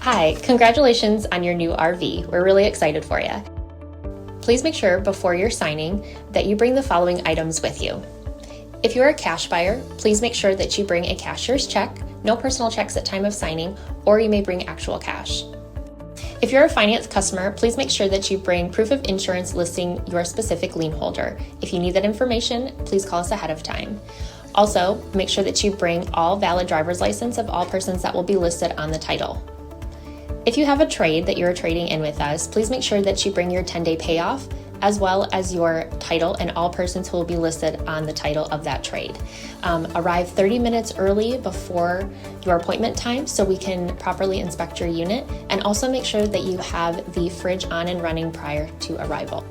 Hi, congratulations on your new RV. We're really excited for you. Please make sure before you're signing that you bring the following items with you. If you're a cash buyer, please make sure that you bring a cashier's check, no personal checks at time of signing, or you may bring actual cash. If you're a finance customer, please make sure that you bring proof of insurance listing your specific lien holder. If you need that information, please call us ahead of time. Also, make sure that you bring all valid driver's license of all persons that will be listed on the title. If you have a trade that you're trading in with us, please make sure that you bring your 10-day payoff as well as your title and all persons who will be listed on the title of that trade. Arrive 30 minutes early before your appointment time so we can properly inspect your unit, and also make sure that you have the fridge on and running prior to arrival.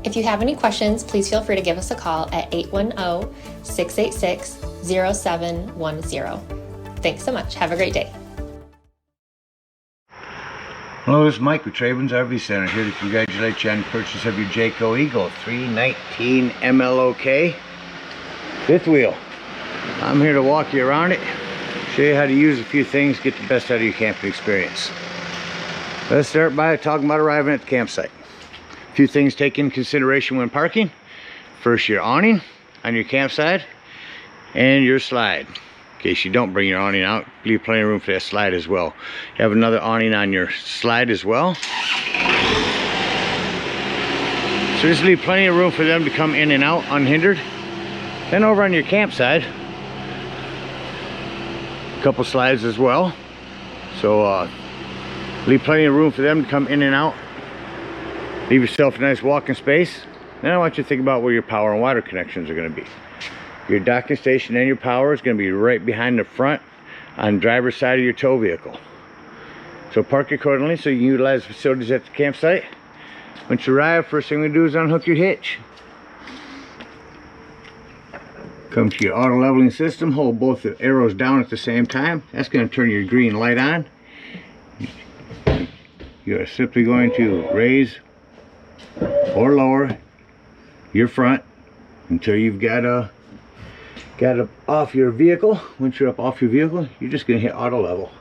If you have any questions, please feel free to give us a call at 810-686-0710. Thanks so much. Have a great day. Hello, this is Mike with TradeWinds RV Center, here to congratulate you on the purchase of your Jayco Eagle 319 MLOK fifth wheel. I'm here to walk you around it, show you how to use a few things, get the best out of your camping experience. Let's start by talking about arriving at the campsite. A few things to take into consideration when parking. First, your awning on your campsite and your slide. In case you don't bring your awning out, leave plenty of room for that slide as well. You have another awning on your slide as well. So just leave plenty of room for them to come in and out unhindered. Then over on your campsite, a couple slides as well. So leave plenty of room for them to come in and out. Leave yourself a nice walking space. Then I want you to think about where your power and water connections are going to be. Your docking station and your power is going to be right behind the front on the driver's side of your tow vehicle. So park accordingly so you can utilize the facilities at the campsite. Once you arrive, first thing we do is unhook your hitch. Come to your auto leveling system, hold both the arrows down at the same time. That's going to turn your green light on. You're simply going to raise or lower your front until you've got it off your vehicle. Once you're up off your vehicle, you're just going to hit auto level.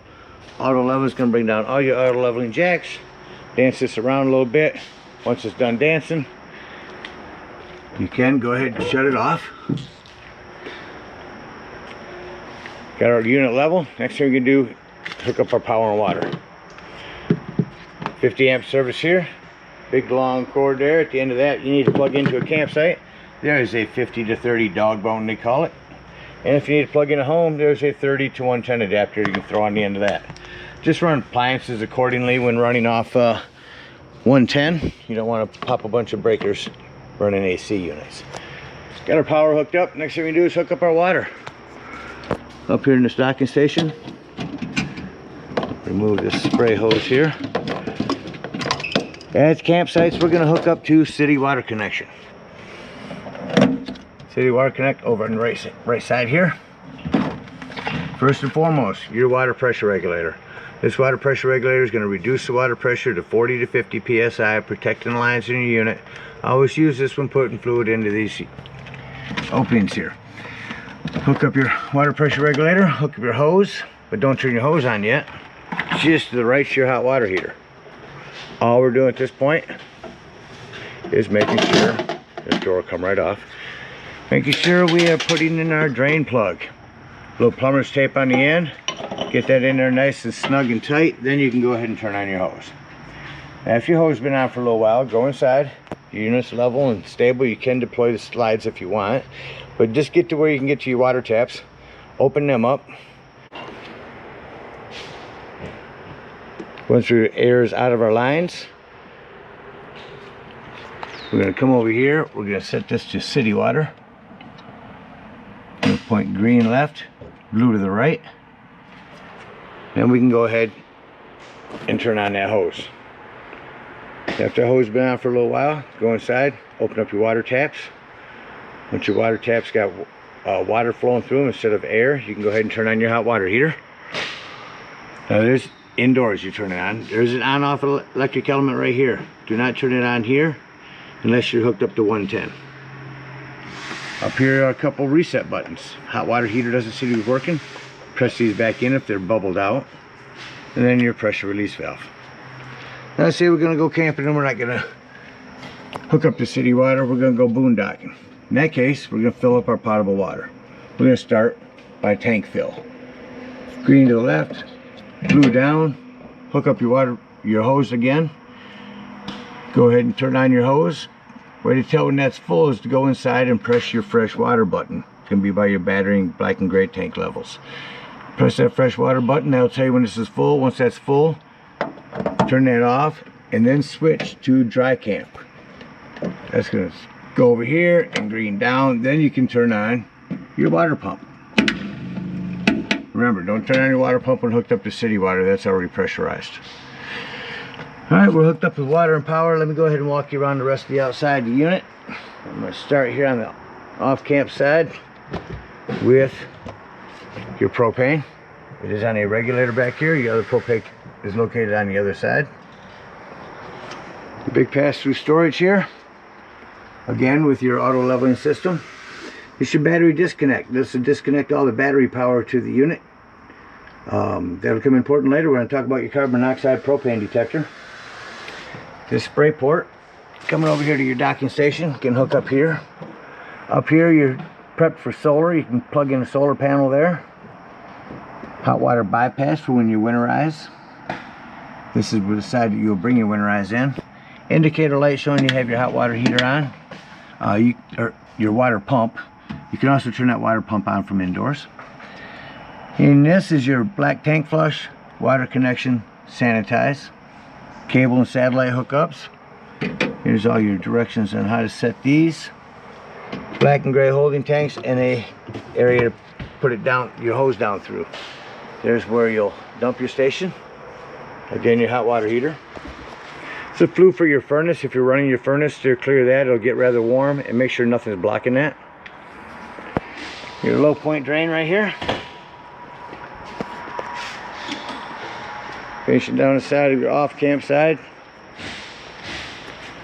Auto level is going to bring down all your auto leveling jacks. Dance this around a little bit. Once it's done dancing, you can go ahead and shut it off. Got our unit level. Next thing we can do, hook up our power and water. 50 amp service here. Big long cord there. At the end of that, you need to plug into a campsite. There is a 50 to 30 dog bone, they call it. And if you need to plug in a home, there's a 30 to 110 adapter you can throw on the end of that. Just run appliances accordingly when running off 110. You don't want to pop a bunch of breakers running AC units. Got our power hooked up. Next thing we do is hook up our water. Up here in this docking station, remove this spray hose here. At campsites, we're going to hook up to city water connection. City water connect over on the right side here. First and foremost, your water pressure regulator. This water pressure regulator is going to reduce the water pressure to 40 to 50 psi, protecting the lines in your unit. Always use this when putting fluid into these openings here. Hook up your water pressure regulator, hook up your hose, but don't turn your hose on yet. Just to the right to your hot water heater. All we're doing at this point is making sure, this door will come right off, making sure we are putting in our drain plug. A little plumber's tape on the end. Get that in there nice and snug and tight. Then you can go ahead and turn on your hose. Now if your hose has been on for a little while, go inside. Your unit's level and stable. You can deploy the slides if you want. But just get to where you can get to your water taps. Open them up. Once your air is out of our lines, we're going to come over here. We're going to set this to city water. We'll point green left, blue to the right. Then we can go ahead and turn on that hose. After the hose has been on for a little while, go inside, open up your water taps. Once your water taps got water flowing through them instead of air, you can go ahead and turn on your hot water heater. Now there's indoors, you turn it on. There's an on-off electric element right here. Do not turn it on here unless you're hooked up to 110. Up here are a couple reset buttons. Hot water heater doesn't seem to be working. Press these back in if they're bubbled out. and then your pressure release valve. Now say we're going to go camping and we're not going to hook up to city water, we're going to go boondocking. In that case, we're going to fill up our potable water. We're going to start by tank fill. Green to the left, blue down, hook up your hose again. Go ahead and turn on your hose. Way to tell when that's full is to go inside and press your fresh water button. It's going to be by your battery black and gray tank levels. Press that fresh water button, that'll tell you when this is full. Once that's full, turn that off and then switch to dry camp. That's going to go over here and green down. Then you can turn on your water pump. Remember, don't turn on your water pump when hooked up to city water. That's already pressurized. Alright, we're hooked up with water and power. Let me go ahead and walk you around the rest of the outside of the unit. I'm going to start here on the off-camp side with your propane. It is on a regulator back here. Your other propane is located on the other side. The big pass-through storage here. Again, with your auto leveling system. It's your battery disconnect. This will disconnect all the battery power to the unit. That'll come important later. We're going to talk about your carbon monoxide propane detector. This spray port coming over here to your docking station. You can hook up here. Up here you're prepped for solar. You can plug in a solar panel there. Hot water bypass for when you winterize. This is the side that you'll bring your winterize in. Indicator light showing you have your hot water heater on. Your water pump. You can also turn that water pump on from indoors. And this is your black tank flush, water connection, sanitize, cable and satellite hookups. Here's all your directions on how to set these. Black and gray holding tanks and a area to put it down, your hose down through. There's where you'll dump your station. Again, your hot water heater. It's a flue for your furnace. If you're running your furnace to clear that, it'll get rather warm, and make sure nothing's blocking that. Your low point drain right here. Finishing down the side of your off camp side.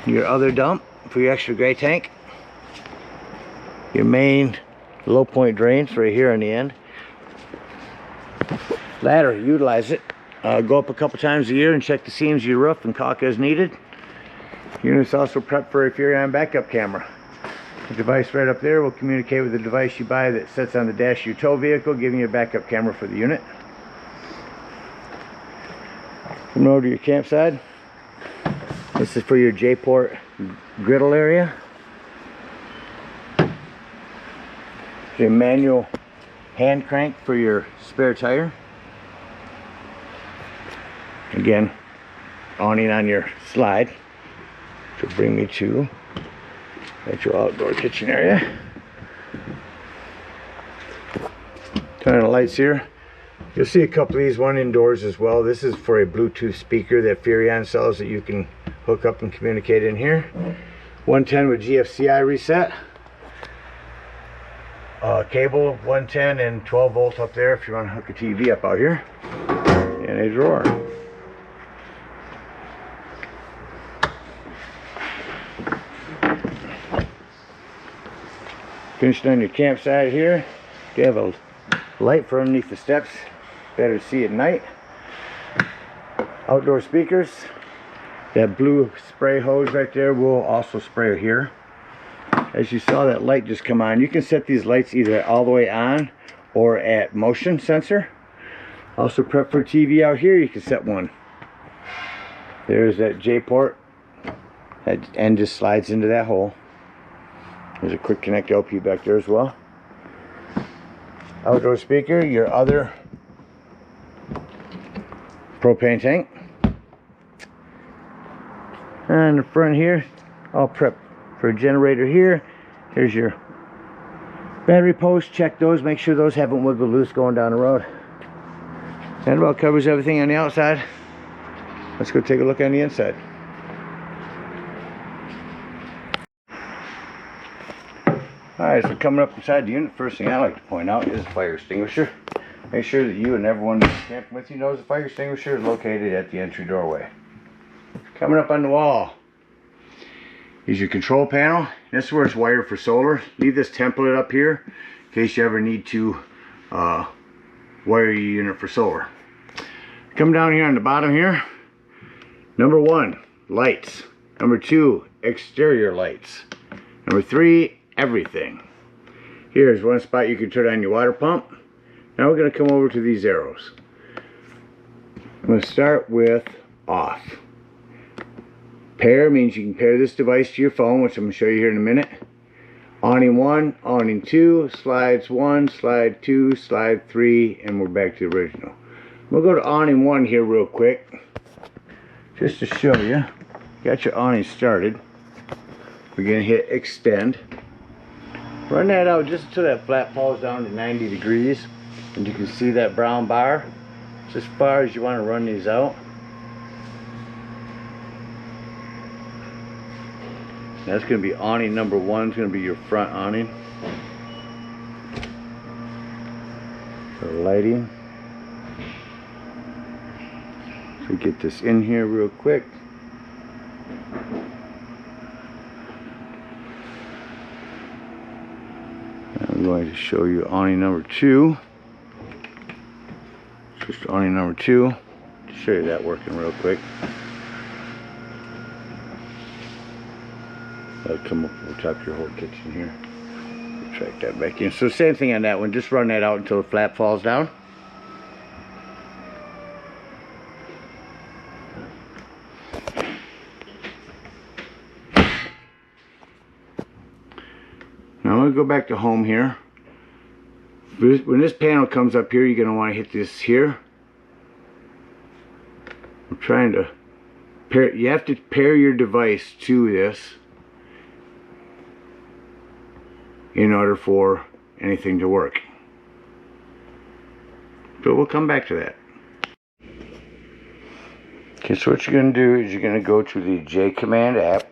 Your other dump for your extra gray tank. Your main low point drains right here on the end. Ladder, utilize it. Go up a couple times a year and check the seams of your roof and caulk as needed. Unit's also prepped for a Furion backup camera. The device right up there will communicate with the device you buy that sits on the dash of your tow vehicle, giving you a backup camera for the unit. Coming over to your campsite. This is for your J-port griddle area. Your manual hand crank for your spare tire. Again, awning on your slide, which will bring me to your outdoor kitchen area. Turn on the lights here. You'll see a couple of these, one indoors as well. This is for a Bluetooth speaker that Furion sells that you can hook up and communicate in here. 110 with GFCI reset. Cable 110 and 12 volt up there if you want to hook a TV up out here. And a drawer. Finishing on your campsite here. You have a light for underneath the steps. Better to see at night. Outdoor speakers. That blue spray hose right there will also spray here. As you saw that light just come on, you can set these lights either all the way on or at motion sensor. Also prep for TV out here, you can set one. There's that J-port. That end just slides into that hole. There's a quick connect LP back there as well. Outdoor speaker, your other propane tank. And in the front here, all prep for a generator here. Here's your battery posts. Check those, make sure those haven't wiggled loose going down the road. That about covers everything on the outside. Let's go take a look on the inside. Alright, so coming up inside the unit, first thing I like to point out is a fire extinguisher. Make sure that you and everyone that's camping with you knows the fire extinguisher is located at the entry doorway. Coming up on the wall is your control panel. This is where it's wired for solar. Leave this template up here in case you ever need to wire your unit for solar. Come down here on the bottom here. Number 1, lights. Number 2, exterior lights. Number 3, everything. Here's one spot you can turn on your water pump. Now we're going to come over to these arrows. I'm going to start with off. Pair means you can pair this device to your phone, which I'm going to show you here in a minute. Awning 1, awning 2, slides 1, slide 2, slide 3, and we're back to the original. We'll go to awning 1 here real quick, just to show you. Got your awning started. We're going to hit extend. Run that out just until that flap falls down to 90 degrees. And you can see that brown bar. It's as far as you want to run these out. That's going to be awning number 1. It's going to be your front awning. For lighting. So we get this in here real quick. I'm going to show you awning number 2. Just awning number 2. To show you that working real quick. That'll come up over top of your whole kitchen here. Track that back in. So same thing on that one. Just run that out until the flap falls down. Now I'm going to go back to home here. When this panel comes up here, you're going to want to hit this here. I'm trying to pair. You have to pair your device to this in order for anything to work. But we'll come back to that. Okay, so what you're going to do is you're going to go to the J Command app.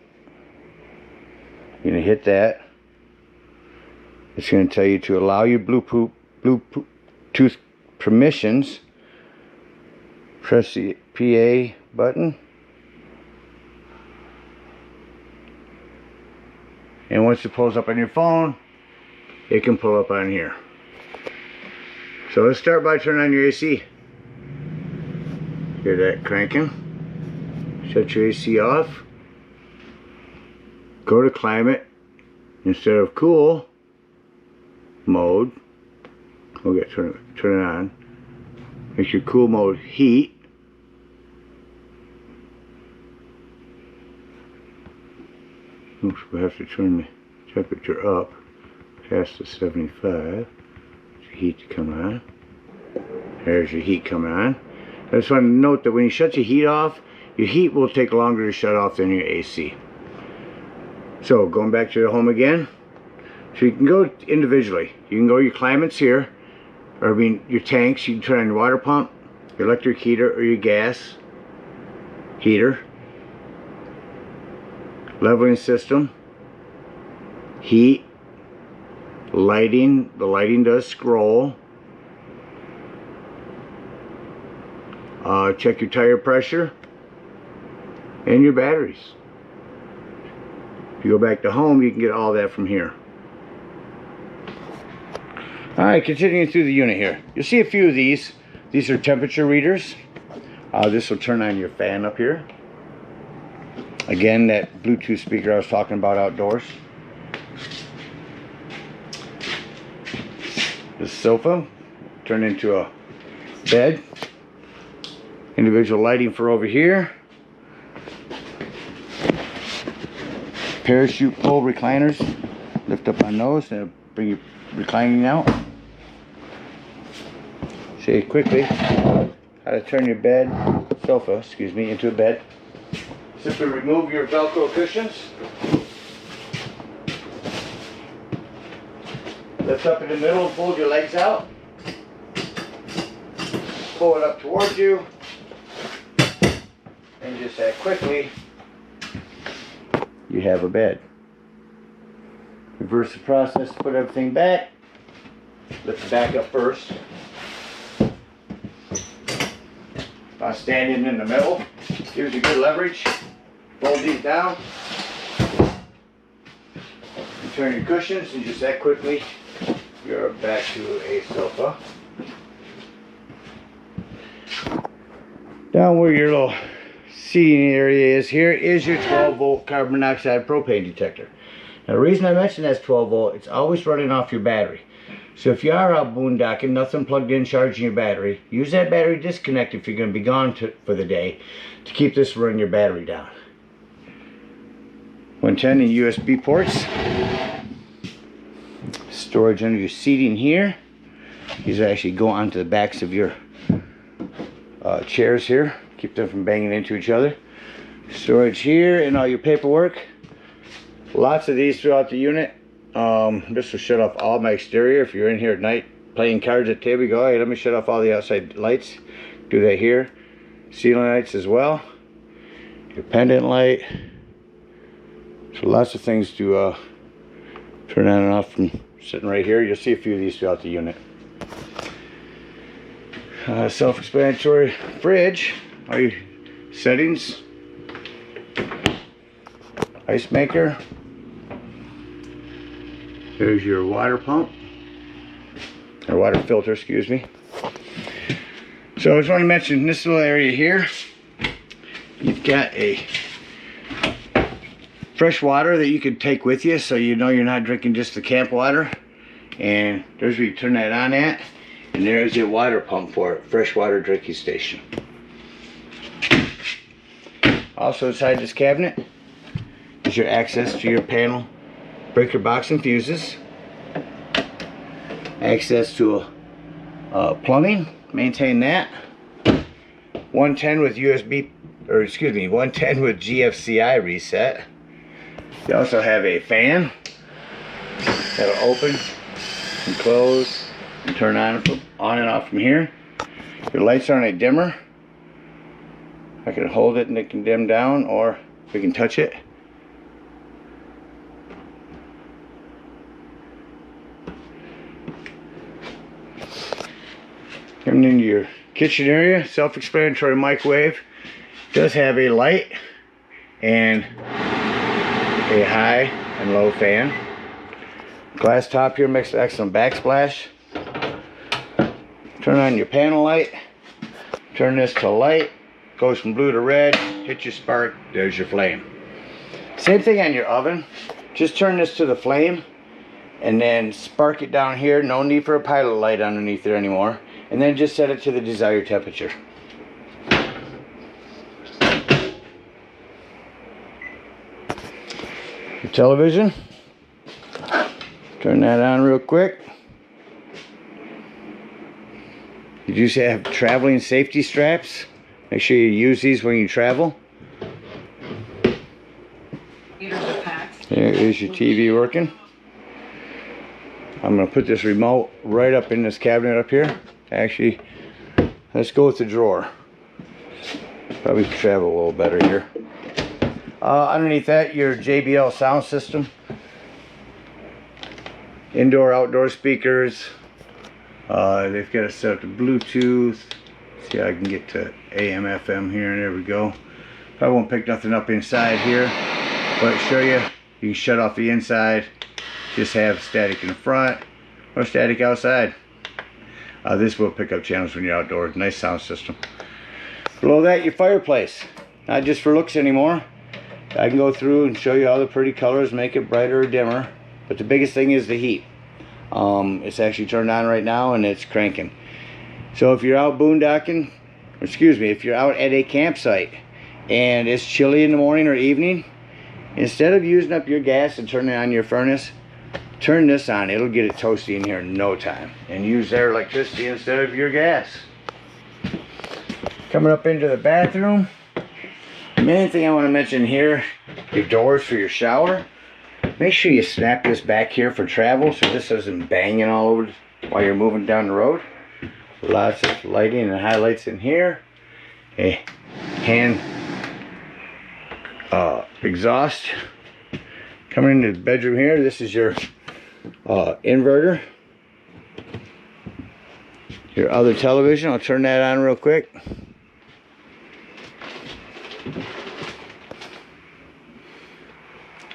You're going to hit that. It's going to tell you to allow your Bluetooth permissions. Press the PA button. And once it pulls up on your phone, it can pull up on here. So let's start by turning on your AC. Hear that cranking? Shut your AC off. Go to climate. Instead of cool mode, we'll turn it on. Make your cool mode heat. Oops, we have to turn the temperature up past the 75. Heat to come on. There's your heat coming on. I just want to note that when you shut your heat off, your heat will take longer to shut off than your AC. So going back to the home again. So you can go individually. You can go your climates here, or I mean your tanks. You can turn on your water pump, your electric heater, or your gas heater. Leveling system, heat, lighting. The lighting does scroll. Check your tire pressure and your batteries. If you go back to home, you can get all that from here. Alright, continuing through the unit here. You'll see a few of these. These are temperature readers. This will turn on your fan up here. Again, that Bluetooth speaker I was talking about outdoors. This sofa turned into a bed. Individual lighting for over here. Parachute pull recliners. Lift up on those and bring your reclining out. Show you quickly how to turn your sofa, into a bed. Simply remove your Velcro cushions. Lift up in the middle and fold your legs out. Pull it up towards you. And just that quickly, you have a bed. Reverse the process, put everything back. Lift the back up first. By standing in the middle, gives you good leverage. Fold these down. You turn your cushions, and just that quickly, you're back to a sofa. Down where your little seating area is, here is your 12-volt carbon monoxide propane detector. Now the reason I mention that's 12 volt, it's always running off your battery. So if you are out boondocking, nothing plugged in, charging your battery, use that battery disconnect if you're going to be gone for the day to keep this running your battery down. 110 and USB ports. Storage under your seating here. These actually go onto the backs of your chairs here. Keep them from banging into each other. Storage here and all your paperwork. Lots of these throughout the unit. This will shut off all my exterior. If you're in here at night playing cards at the table, you go, hey, let me shut off all the outside lights. Do that here. Ceiling lights as well. Your pendant light. So lots of things to turn on and off from sitting right here. You'll see a few of these throughout the unit. Self-explanatory fridge. All your settings. Ice maker. There's your water pump, or water filter, excuse me. So I just want to mention this little area here, you've got a fresh water that you could take with you, so you know you're not drinking just the camp water. And there's where you turn that on at, and there's your water pump for it, fresh water drinking station. Also inside this cabinet is your access to your panel breaker box and fuses, access to plumbing, maintain that. 110 with USB, or excuse me, 110 with GFCI reset. You also have a fan that'll open and close and turn on and off from here. Your lights are on a dimmer. I can hold it and it can dim down, or we can touch it. Coming into your kitchen area, self-explanatory microwave. Does have a light and a high and low fan. Glass top here makes an excellent backsplash. Turn on your panel light. Turn this to light. Goes from blue to red. Hit your spark. There's your flame. Same thing on your oven. Just turn this to the flame and then spark it down here. No need for a pilot light underneath there anymore. And then just set it to the desired temperature. Your television. Turn that on real quick. You do have traveling safety straps. Make sure you use these when you travel. There is your TV working. I'm going to put this remote right up in this cabinet up here. Actually, let's go with the drawer. Probably travel a little better here. Underneath that, your JBL sound system. Indoor, outdoor speakers. They've got it set up to Bluetooth. See how I can get to AM, FM here, and there we go. Probably won't pick nothing up inside here, but show you, you can shut off the inside. Just have static in the front or static outside. This will pick up channels when you're outdoors. Nice sound system. Below that, your fireplace. Not just for looks anymore. I can go through and show you all the pretty colors, make it brighter or dimmer. But the biggest thing is the heat. It's actually turned on right now and it's cranking. So if you're out boondocking, excuse me, if you're out at a campsite and it's chilly in the morning or evening, instead of using up your gas and turning on your furnace, turn this on. It'll get it toasty in here in no time. And use their electricity instead of your gas. Coming up into the bathroom. The main thing I want to mention here, your doors for your shower. Make sure you snap this back here for travel so this isn't banging all over while you're moving down the road. Lots of lighting and highlights in here. A hand exhaust. Coming into the bedroom here, this is your inverter. Your other television, I'll turn that on real quick.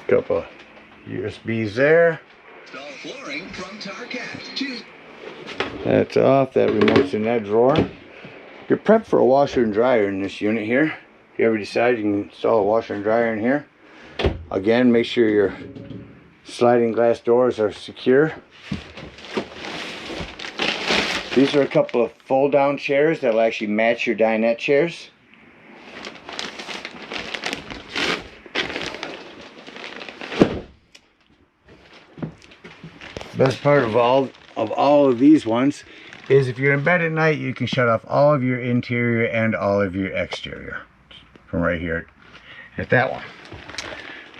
Couple of USBs there. That's off. That remote's in that drawer. You're prepped for a washer and dryer in this unit here. If you ever decide you can install a washer and dryer in here. Again, make sure your sliding glass doors are secure. These are a couple of fold down chairs that will actually match your dinette chairs. Best part of all of these ones is if you're in bed at night, you can shut off all of your interior and all of your exterior from right here at that one.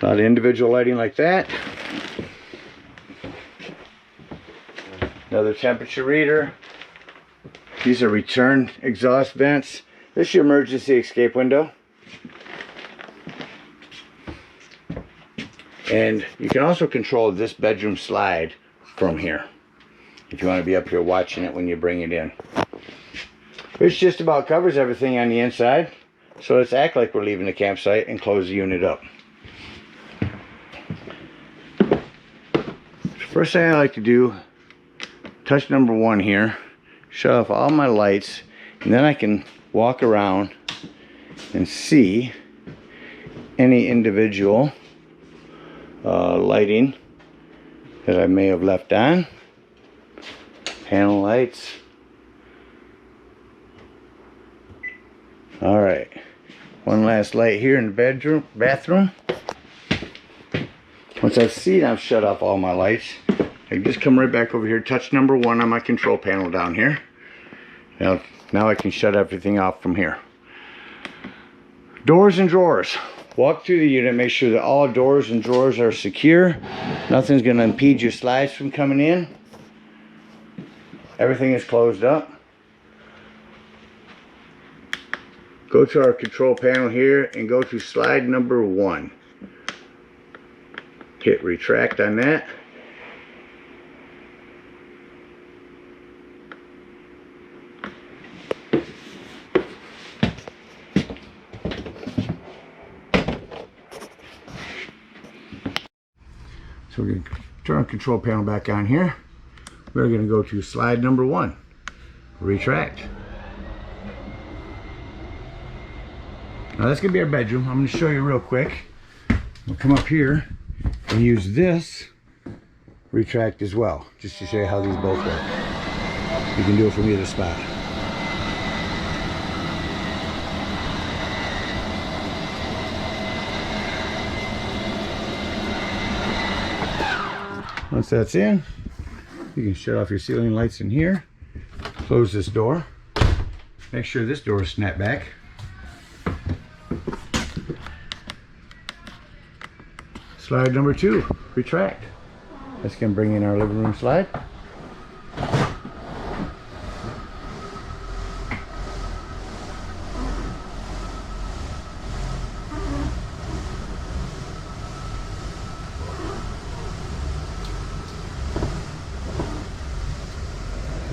A lot of individual lighting like that. Another temperature reader. These are return exhaust vents. This is your emergency escape window. And you can also control this bedroom slide from here if you want to be up here watching it when you bring it in. This just about covers everything on the inside, so let's act like we're leaving the campsite and close the unit up. First thing I like to do, touch number 1 here, shut off all my lights, and then I can walk around and see any individual lighting that I may have left on. Panel lights. Alright, one last light here in the bathroom. Once I've seen I've shut off all my lights, I can just come right back over here, touch number 1 on my control panel down here. Now I can shut everything off from here. Doors and drawers. Walk through the unit, make sure that all doors and drawers are secure. Nothing's going to impede your slides from coming in. Everything is closed up. Go to our control panel here and go to slide number 1. Hit retract on that. So we're going to turn our control panel back on here. We're going to go to slide number 1. Retract. Now that's going to be our bedroom. I'm going to show you real quick. We'll come up here and use this retract as well, just to show you how these both work. You can do it from either spot. Once that's in, you can shut off your ceiling lights in here. Close this door. Make sure this door is snapped back. Slide number 2, retract. That's going to bring in our living room slide.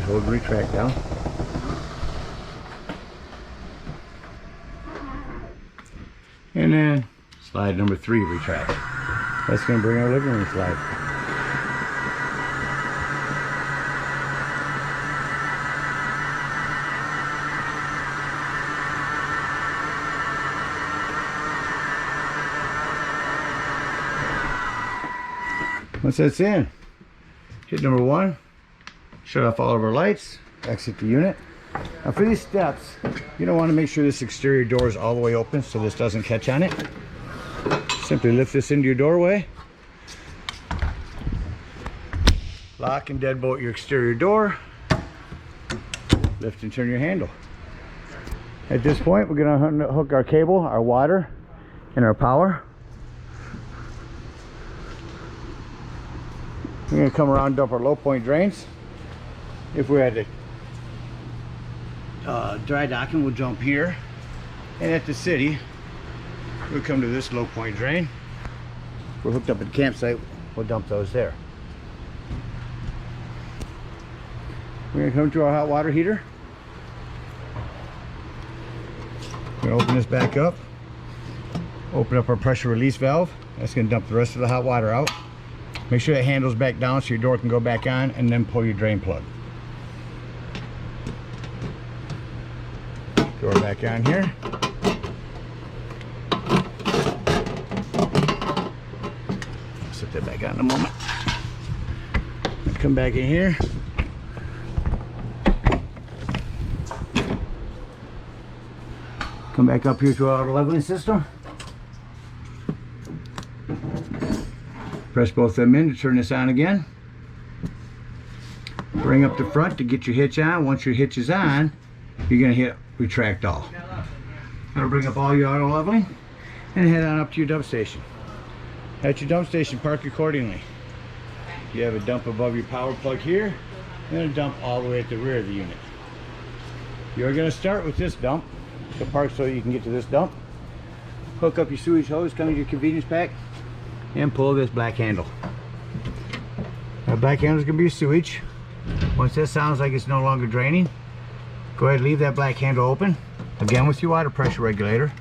Hold and retract down. And then slide number 3, retract. That's going to bring our living room slide. Once that's in, hit number 1, shut off all of our lights, exit the unit. Now for these steps, you don't want to make sure this exterior door is all the way open so this doesn't catch on it. Simply lift this into your doorway, lock and deadbolt your exterior door, lift and turn your handle. At this point, we're going to hook our cable, our water, and our power. We're going to come around and dump our low point drains. If we're at the dry docking, we'll jump here, and at the city we'll come to this low point drain. If we're hooked up at the campsite, we'll dump those there. We're going to come to our hot water heater. We're going to open this back up, open up our pressure release valve. That's going to dump the rest of the hot water out. Make sure that handle's back down so your door can go back on, and then pull your drain plug. Throw it back on here. I'll set that back on in a moment. Come back in here. Come back up here to our leveling system. Press both of them in to turn this on again. Bring up the front to get your hitch on. Once your hitch is on, you're going to hit retract all. That'll bring up all your auto leveling and head on up to your dump station. At your dump station, park accordingly. You have a dump above your power plug here and a dump all the way at the rear of the unit. You're going to start with this dump. So park so you can get to this dump. Hook up your sewage hose, come to your convenience pack, and pull this black handle. That black handle is going to be your sewage. Once that sounds like it's no longer draining, go ahead and leave that black handle open. Again with your water pressure regulator.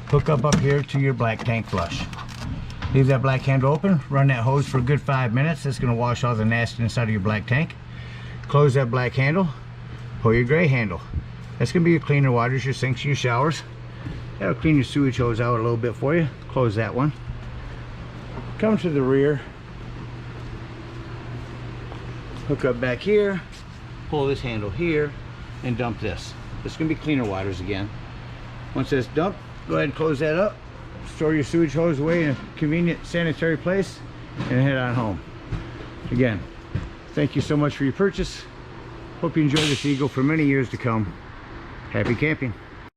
Hook up here to your black tank flush. Leave that black handle open, run that hose for a good 5 minutes. That's going to wash all the nastiness out of your black tank. Close that black handle, pull your gray handle. That's going to be your cleaner waters, your sinks, your showers. That'll clean your sewage hose out a little bit for you. Close that one. Come to the rear. Hook up back here. Pull this handle here and dump this. This is going to be cleaner waters again. Once that's dumped, go ahead and close that up. Store your sewage hose away in a convenient sanitary place and head on home. Again, thank you so much for your purchase. Hope you enjoy this Eagle for many years to come. Happy camping.